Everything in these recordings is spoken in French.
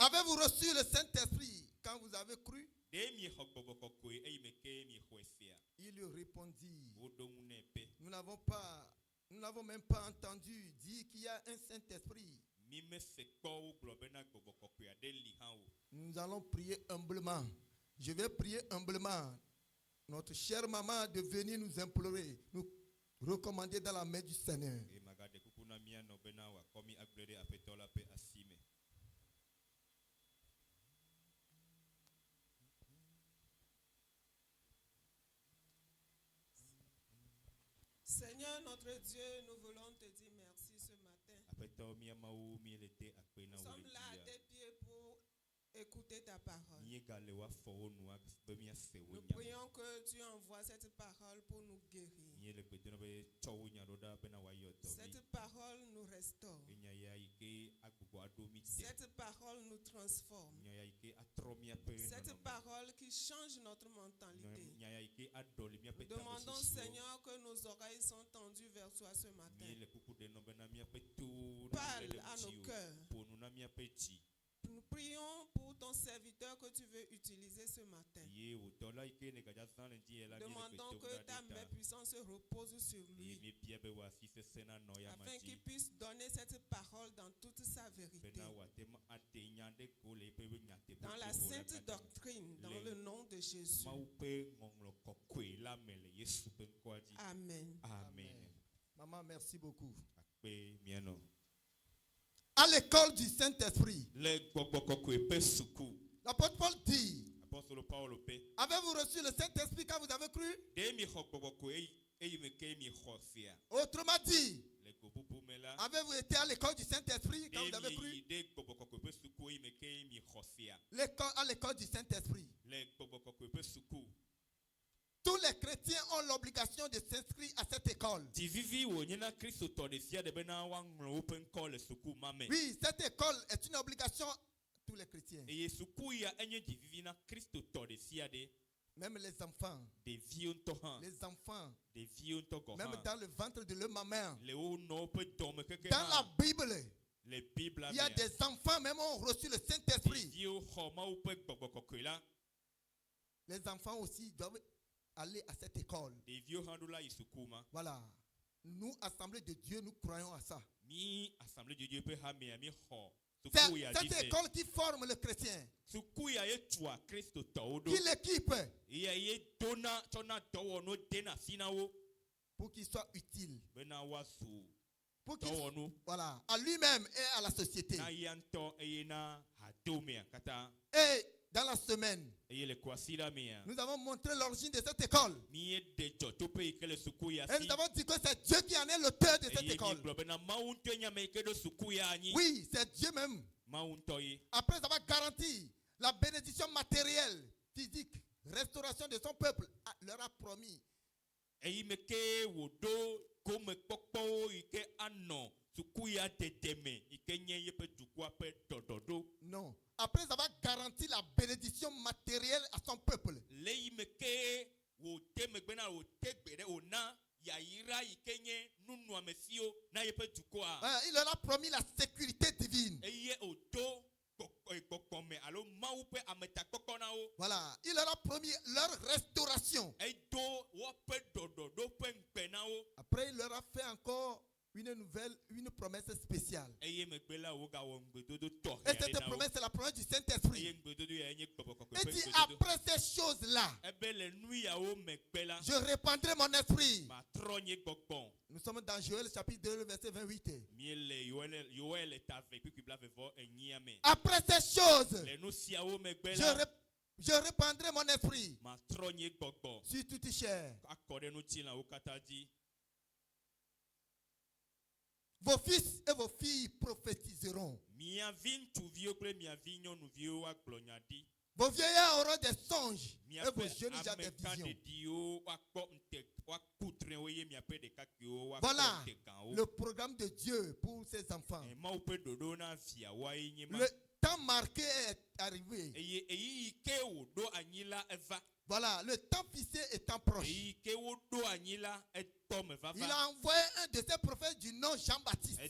Avez-vous reçu le Saint-Esprit quand vous avez cru? Il lui répondit, nous n'avons même pas entendu dire qu'il y a un Saint-Esprit. Nous allons prier humblement. Je vais prier humblement notre chère maman de venir nous implorer, nous recommander dans la main du Seigneur. Seigneur notre Dieu, nous voulons te dire merci ce matin. Nous sommes là à tes pieds pour écouter ta parole. Nous prions que tu envoies cette parole pour nous guérir. Cette parole nous restaure. Cette parole nous transforme. Cette parole qui change notre mentalité. Nous demandons, Seigneur, que nos oreilles sont tendues vers toi ce matin. Parle à nos cœurs. Nous prions pour ton serviteur que tu veux utiliser ce matin. Demandons que ta main puissante se repose sur lui, afin qu'il puisse donner cette parole dans toute sa vérité. Dans la sainte doctrine, dans le nom de Jésus. Amen. Amen. Maman, merci beaucoup. À l'école du Saint-Esprit, l'apôtre Paul dit, avez-vous reçu le Saint-Esprit quand vous avez cru? Autrement dit, avez-vous été à l'école du Saint-Esprit quand vous avez cru? À l'école du Saint-Esprit. Tous les chrétiens ont l'obligation de s'inscrire à cette école. Oui, cette école est une obligation à tous les chrétiens. Même les enfants. Les enfants. Même dans le ventre de leur maman. Dans la Bible, il y a des enfants même ont reçu le Saint-Esprit. Les enfants aussi doivent aller à cette école. Voilà. Nous, Assemblée de Dieu, nous croyons à ça. C'est cette école qui forme le chrétien. Qui l'équipe. Pour qu'il soit utile. Pour qu'il, voilà, à lui-même et à la société. Et dans la semaine, nous avons montré l'origine de cette école. Et nous avons dit que c'est Dieu qui en est l'auteur de cette école. Oui, c'est Dieu même. Après avoir garanti la bénédiction matérielle, physique, restauration de son peuple, leur a promis. Non. Après avoir garanti la bénédiction matérielle à son peuple, il leur a promis la sécurité divine. Voilà, il leur a promis leur restauration. Après, il leur a fait encore une promesse spéciale. Et cette promesse, c'est la promesse du Saint-Esprit. Et dit, après ces choses-là, je répandrai mon esprit. Nous sommes dans Joël chapitre 2, verset 28. Après ces choses, je répandrai mon esprit sur toute chair. Vos fils et vos filles prophétiseront. Vos vieillards auront des songes et vos jeunes gens des visions. Voilà le programme de Dieu pour ses enfants. Le temps marqué est arrivé. Voilà, le temps fixé étant proche. Il a envoyé un de ses prophètes du nom Jean-Baptiste.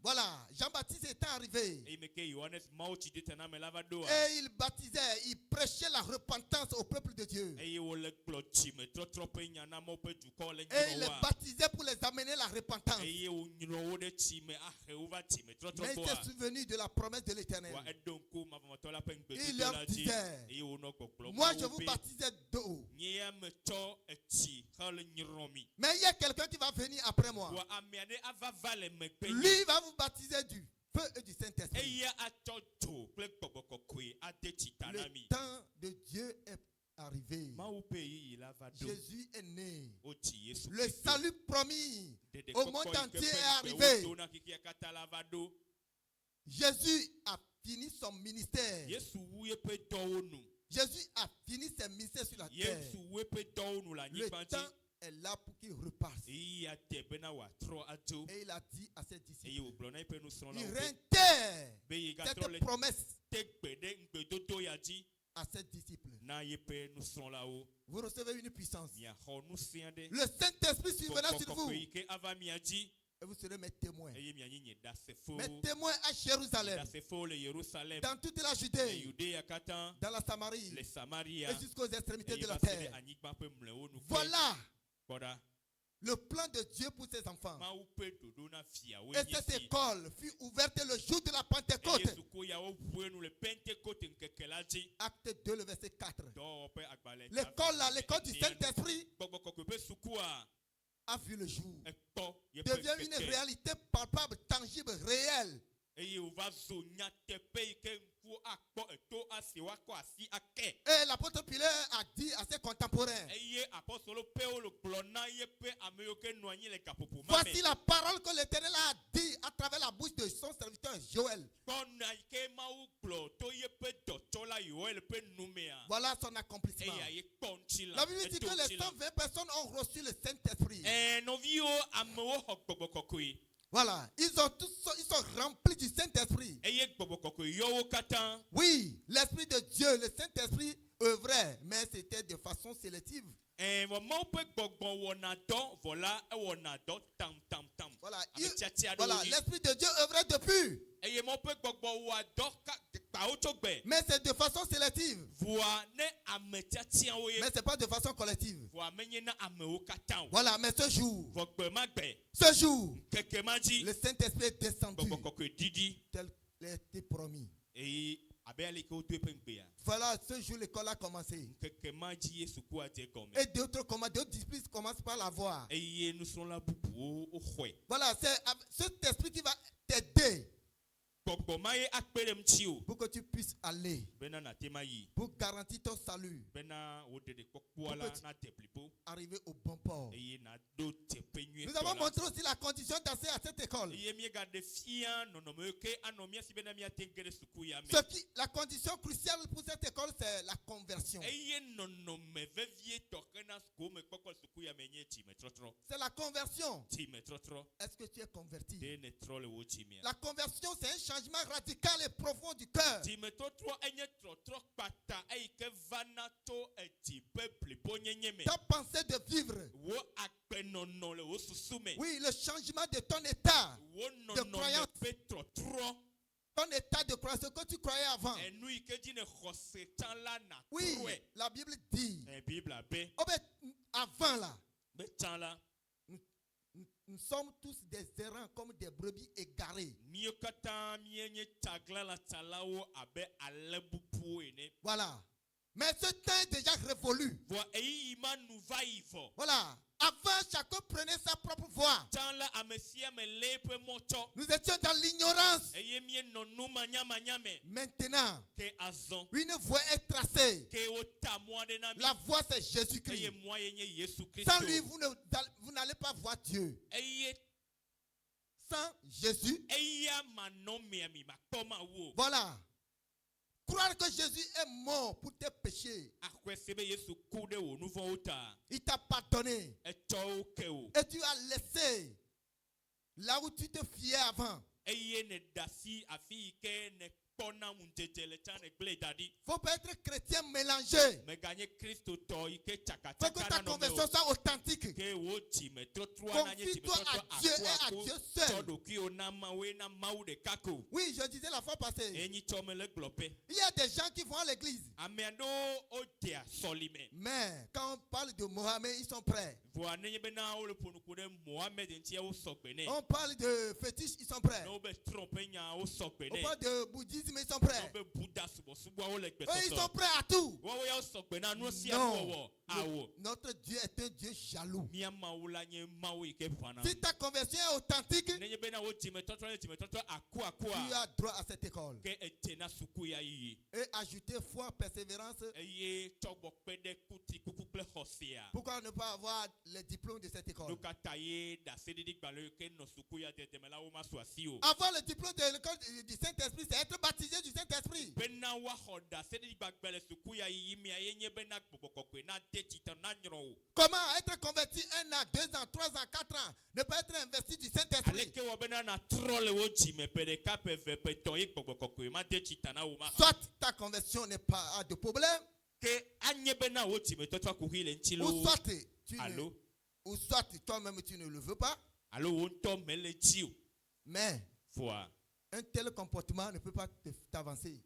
Voilà, Jean-Baptiste est arrivé. Et il baptisait, il prêchait la repentance au peuple de Dieu. Et il les baptisait pour les amener la repentance. Mais il s'est souvenu de la promesse de l'Éternel. Il leur disait, moi je vous baptisais d'eau. Mais il y a quelqu'un qui va venir après moi. Lui va vous baptiser du feu et du Saint-Esprit. Le temps de Dieu est arrivé. Jésus est né. Le salut promis au monde entier est arrivé. Jésus a fini son ministère. Jésus a fini ses ministères sur la terre. Le temps est là pour qu'il repasse. Et il a dit à ses disciples, il réitère cette promesse à ses disciples. Vous recevez une puissance. Le Saint-Esprit surviendra sur vous. Et vous serez mes témoins. Mes témoins à Jérusalem, dans toute la Judée, dans la Samarie, et jusqu'aux extrémités de la terre. Voilà le plan de Dieu pour ses enfants. Et cette école fut ouverte le jour de la Pentecôte. Acte 2, le verset 4. L'école du Saint-Esprit a vu le jour. Devient une réalité palpable, tangible, réelle. Et l'apôtre Pierre a dit à ses contemporains, voici la parole que l'Éternel a dit à travers la bouche de son serviteur Joël. Voilà son accomplissement. La Bible dit que les 120 personnes ont reçu le Saint-Esprit. Voilà, ils sont remplis du Saint-Esprit. Oui, l'Esprit de Dieu, le Saint-Esprit œuvrait, mais c'était de façon sélective. Voilà, l'Esprit de Dieu œuvrait depuis. Mais c'est de façon sélective. Mais ce n'est pas de façon collective. Voilà, mais ce jour, le Saint-Esprit est descendu tel qu'il a été promis. Voilà, ce jour, l'école a commencé. Et d'autres disciples commencent par la voir. Voilà, c'est cet esprit qui va t'aider pour que tu puisses aller, pour garantir ton salut, pour arriver au bon port. Nous avons montré aussi la condition d'accès à cette école. La condition cruciale pour cette école, c'est la conversion. C'est la conversion. Est-ce que tu es converti? La conversion, c'est un changement radical et profond du cœur. Ta pensée de vivre. Oui, le changement de ton état de croyance. Ton état de croyance, ce que tu croyais avant. Oui, la Bible dit. Avant là. Nous sommes tous des errants comme des brebis égarées. Voilà. Mais ce temps est déjà révolu. Voilà. Avant, chacun prenait sa propre voie. Nous étions dans l'ignorance. Maintenant, une voie est tracée. La voie, c'est Jésus-Christ. Sans lui, vous n'allez pas voir Dieu. Sans Jésus. Voilà. Croire que Jésus est mort pour tes péchés. Il t'a pardonné. Et tu as laissé là où tu te fiais avant. Il ne faut pas être chrétien mélangé. Il faut que ta conversion soit authentique. Confie-toi à Dieu et à Dieu seul. Oui, je disais la fois passée. Il y a des gens qui vont à l'église. Mais quand on parle de Mohamed, ils sont prêts. On parle de fétiche, ils sont prêts. On parle de bouddhisme, ils sont prêts. Ils sont prêts à tout. Non. Notre Dieu est un Dieu jaloux. Si ta conversion est authentique, tu as droit à cette école. Et ajouter foi, persévérance. Pourquoi ne pas avoir les diplômes de cette école? Avoir le diplôme de l'école du Saint-Esprit, c'est être baptisé du Saint-Esprit. Comment être converti 1 an, 2 ans, 3 ans, 4 ans, ne pas être investi du Saint-Esprit? Soit ta conversion n'est pas de problème, ou soit toi-même tu ne le veux pas. Mais un tel comportement ne peut pas t'avancer.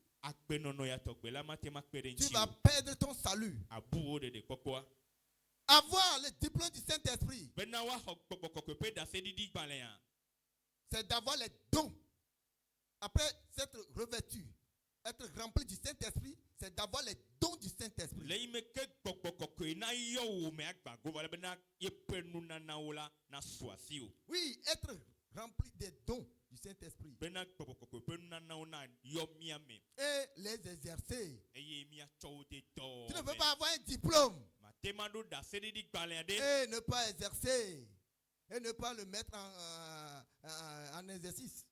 Tu vas perdre ton salut. Avoir le diplôme du Saint-Esprit, c'est d'avoir les dons. Après s'être revêtu, être rempli du Saint-Esprit, c'est d'avoir les dons du Saint-Esprit. Oui, être rempli des dons du Saint-Esprit. Et les exercer. Tu ne peux pas avoir un diplôme et ne pas exercer. Et ne pas le mettre en exercice.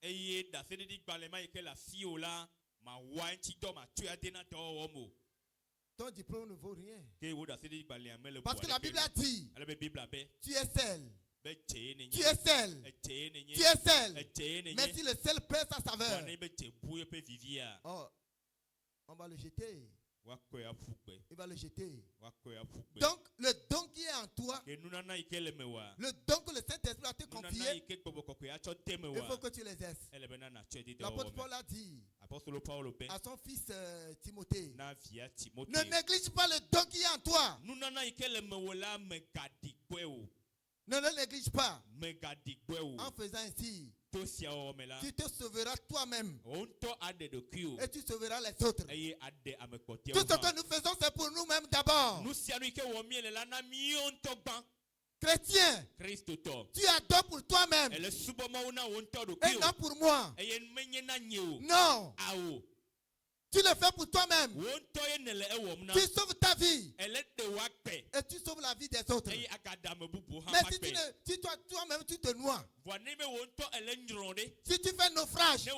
Ton diplôme ne vaut rien. Parce que la Bible a dit, tu es seul. Tu es seul. Tu es seul. Mais si le sel perd sa saveur, on va le jeter. Il va le jeter. Donc, le don qui est en toi, le don que le Saint-Esprit a te confié, il faut que tu l'exerces. L'apôtre Paul a dit à son fils Timothée, ne néglige pas le don qui est en toi. Ne le néglige pas. En faisant ainsi, tu te sauveras toi-même. Et tu sauveras les autres. Tout ce que nous faisons, c'est pour nous-mêmes d'abord. Chrétien, tu adores pour toi-même. Et non pour moi. Non. Tu le fais pour toi-même. Tu sauves ta vie. Et tu sauves la vie des autres. Mais si toi-même tu te noies, si tu fais naufrage,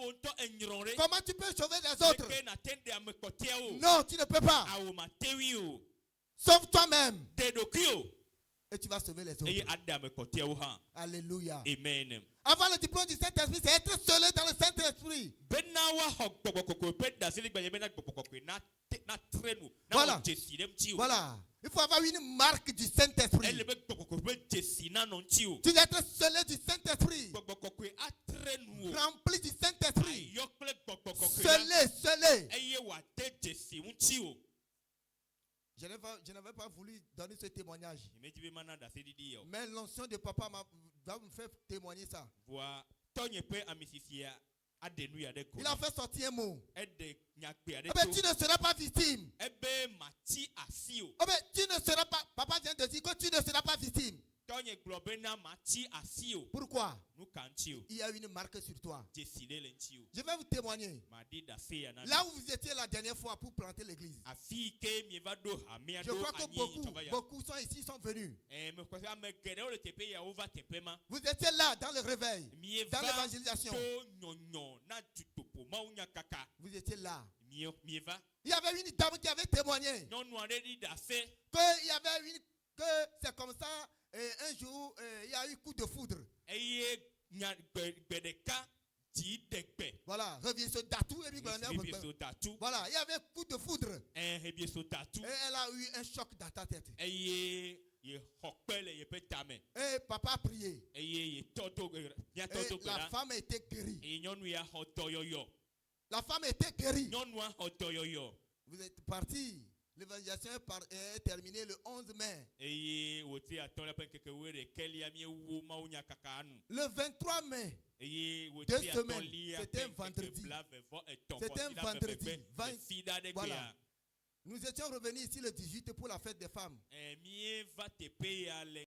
comment tu peux sauver les autres? Non, tu ne peux pas. Sauve toi-même. Et tu vas sauver les autres. Alléluia. Amen. Avoir le diplôme du Saint-Esprit, c'est être scellé dans le Saint-Esprit. Voilà. Voilà. Il faut avoir une marque du Saint-Esprit. Tu dois être scellé du Saint-Esprit. Rempli du Saint-Esprit. Scellé. Je n'avais pas voulu donner ce témoignage. Mais l'onction de papa va me faire témoigner ça. Il a fait sortir un mot. Tu ne seras pas victime. Tu ne seras pas. Papa vient de dire que tu ne seras pas victime. Pourquoi? Il y a une marque sur toi. Je vais vous témoigner. Là où vous étiez la dernière fois pour planter l'église, je crois que beaucoup sont ici, sont venus. Vous étiez là dans le réveil, dans l'évangélisation. Vous étiez là. Il y avait une dame qui avait témoigné que c'est comme ça. Et un jour, il y a eu coup de foudre. Voilà, revient sur Datou. Voilà, il y avait coup de foudre. Et elle a eu un choc dans ta tête. Et papa a prié. Et la femme a été guérie. La femme a été guérie. Vous êtes parti. L'évangélisation est terminée le 11 mai. Le 23 mai, 2 semaines, c'était un vendredi. C'était un vendredi. Voilà. Nous étions revenus ici le 18 pour la fête des femmes.